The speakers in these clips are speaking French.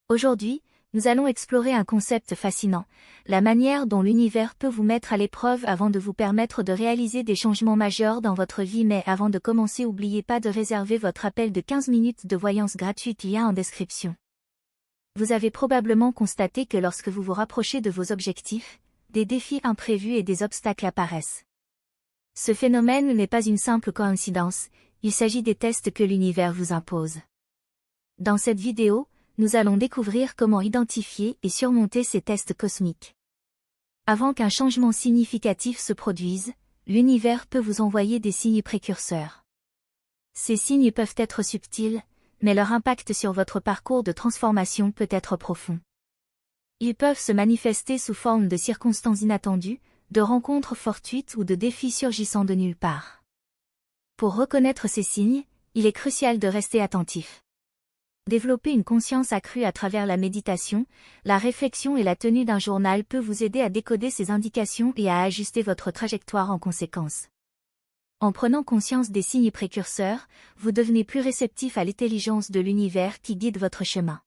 Aujourd'hui, nous allons explorer un concept fascinant, la manière dont l'univers peut vous mettre à l'épreuve avant de vous permettre de réaliser des changements majeurs dans votre vie. Mais avant de commencer, n'oubliez pas de réserver votre appel de 15 minutes de voyance gratuite, lien en description. Vous avez probablement constaté que lorsque vous vous rapprochez de vos objectifs, des défis imprévus et des obstacles apparaissent. Ce phénomène n'est pas une simple coïncidence, il s'agit des tests que l'univers vous impose. Dans cette vidéo, nous allons découvrir comment identifier et surmonter ces tests cosmiques. Avant qu'un changement significatif se produise, l'univers peut vous envoyer des signes précurseurs. Ces signes peuvent être subtils, mais leur impact sur votre parcours de transformation peut être profond. Ils peuvent se manifester sous forme de circonstances inattendues, de rencontres fortuites ou de défis surgissant de nulle part. Pour reconnaître ces signes, il est crucial de rester attentif. Développer une conscience accrue à travers la méditation, la réflexion et la tenue d'un journal peut vous aider à décoder ces indications et à ajuster votre trajectoire en conséquence. En prenant conscience des signes précurseurs, vous devenez plus réceptif à l'intelligence de l'univers qui guide votre chemin.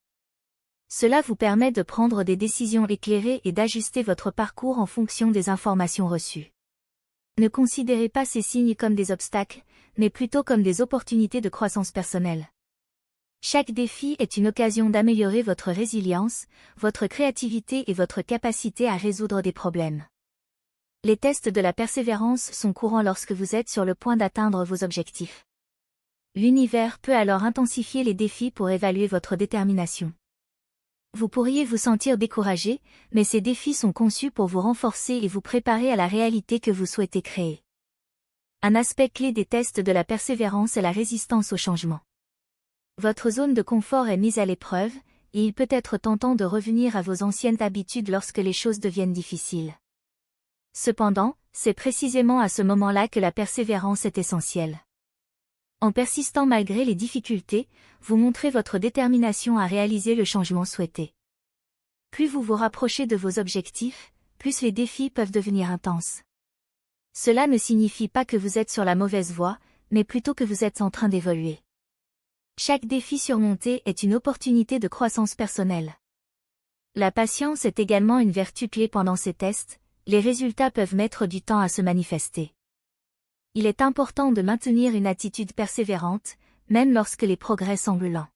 Cela vous permet de prendre des décisions éclairées et d'ajuster votre parcours en fonction des informations reçues. Ne considérez pas ces signes comme des obstacles, mais plutôt comme des opportunités de croissance personnelle. Chaque défi est une occasion d'améliorer votre résilience, votre créativité et votre capacité à résoudre des problèmes. Les tests de la persévérance sont courants lorsque vous êtes sur le point d'atteindre vos objectifs. L'univers peut alors intensifier les défis pour évaluer votre détermination. Vous pourriez vous sentir découragé, mais ces défis sont conçus pour vous renforcer et vous préparer à la réalité que vous souhaitez créer. Un aspect clé des tests de la persévérance est la résistance au changement. Votre zone de confort est mise à l'épreuve, et il peut être tentant de revenir à vos anciennes habitudes lorsque les choses deviennent difficiles. Cependant, c'est précisément à ce moment-là que la persévérance est essentielle. En persistant malgré les difficultés, vous montrez votre détermination à réaliser le changement souhaité. Plus vous vous rapprochez de vos objectifs, plus les défis peuvent devenir intenses. Cela ne signifie pas que vous êtes sur la mauvaise voie, mais plutôt que vous êtes en train d'évoluer. Chaque défi surmonté est une opportunité de croissance personnelle. La patience est également une vertu clé pendant ces tests, les résultats peuvent mettre du temps à se manifester. Il est important de maintenir une attitude persévérante, même lorsque les progrès semblent lents.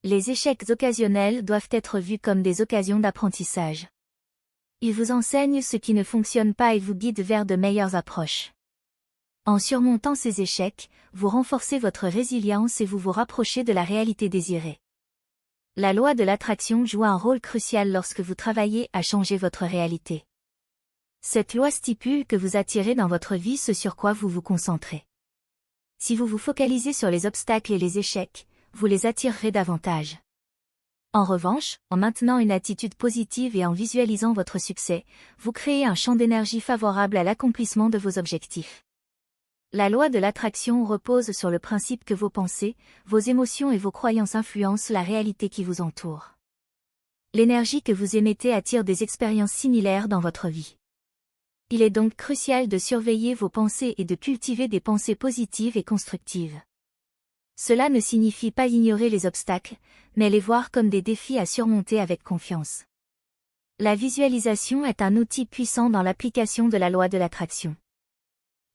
Les échecs occasionnels doivent être vus comme des occasions d'apprentissage. Ils vous enseignent ce qui ne fonctionne pas et vous guident vers de meilleures approches. En surmontant ces échecs, vous renforcez votre résilience et vous vous rapprochez de la réalité désirée. La loi de l'attraction joue un rôle crucial lorsque vous travaillez à changer votre réalité. Cette loi stipule que vous attirez dans votre vie ce sur quoi vous vous concentrez. Si vous vous focalisez sur les obstacles et les échecs, vous les attirerez davantage. En revanche, en maintenant une attitude positive et en visualisant votre succès, vous créez un champ d'énergie favorable à l'accomplissement de vos objectifs. La loi de l'attraction repose sur le principe que vos pensées, vos émotions et vos croyances influencent la réalité qui vous entoure. L'énergie que vous émettez attire des expériences similaires dans votre vie. Il est donc crucial de surveiller vos pensées et de cultiver des pensées positives et constructives. Cela ne signifie pas ignorer les obstacles, mais les voir comme des défis à surmonter avec confiance. La visualisation est un outil puissant dans l'application de la loi de l'attraction.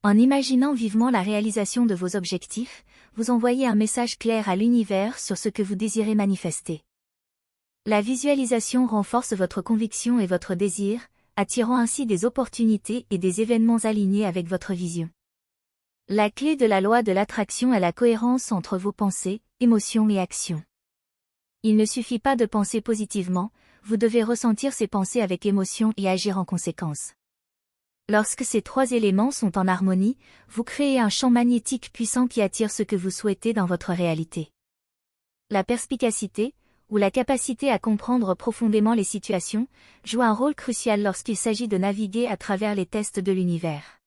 En imaginant vivement la réalisation de vos objectifs, vous envoyez un message clair à l'univers sur ce que vous désirez manifester. La visualisation renforce votre conviction et votre désir, attirant ainsi des opportunités et des événements alignés avec votre vision. La clé de la loi de l'attraction est la cohérence entre vos pensées, émotions et actions. Il ne suffit pas de penser positivement, vous devez ressentir ces pensées avec émotion et agir en conséquence. Lorsque ces trois éléments sont en harmonie, vous créez un champ magnétique puissant qui attire ce que vous souhaitez dans votre réalité. La perspicacité, ou la capacité à comprendre profondément les situations, joue un rôle crucial lorsqu'il s'agit de naviguer à travers les tests de l'univers.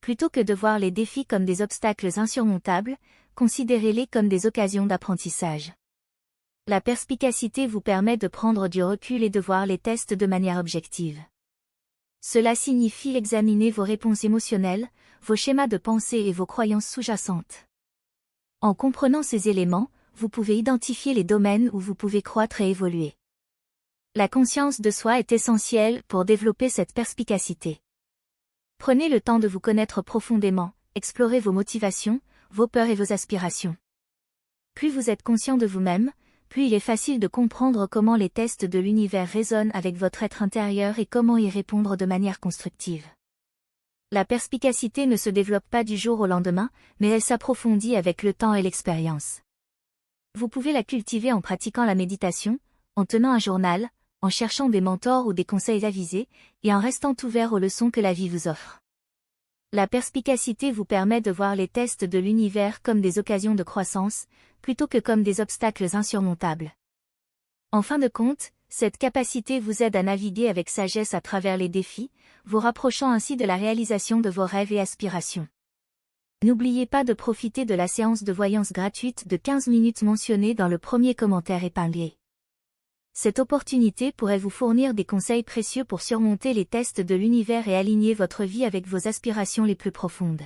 Plutôt que de voir les défis comme des obstacles insurmontables, considérez-les comme des occasions d'apprentissage. La perspicacité vous permet de prendre du recul et de voir les tests de manière objective. Cela signifie examiner vos réponses émotionnelles, vos schémas de pensée et vos croyances sous-jacentes. En comprenant ces éléments, vous pouvez identifier les domaines où vous pouvez croître et évoluer. La conscience de soi est essentielle pour développer cette perspicacité. Prenez le temps de vous connaître profondément, explorez vos motivations, vos peurs et vos aspirations. Plus vous êtes conscient de vous-même, plus il est facile de comprendre comment les tests de l'univers résonnent avec votre être intérieur et comment y répondre de manière constructive. La perspicacité ne se développe pas du jour au lendemain, mais elle s'approfondit avec le temps et l'expérience. Vous pouvez la cultiver en pratiquant la méditation, en tenant un journal, en cherchant des mentors ou des conseils avisés, et en restant ouvert aux leçons que la vie vous offre. La perspicacité vous permet de voir les tests de l'univers comme des occasions de croissance, plutôt que comme des obstacles insurmontables. En fin de compte, cette capacité vous aide à naviguer avec sagesse à travers les défis, vous rapprochant ainsi de la réalisation de vos rêves et aspirations. N'oubliez pas de profiter de la séance de voyance gratuite de 15 minutes mentionnée dans le premier commentaire épinglé. Cette opportunité pourrait vous fournir des conseils précieux pour surmonter les tests de l'univers et aligner votre vie avec vos aspirations les plus profondes.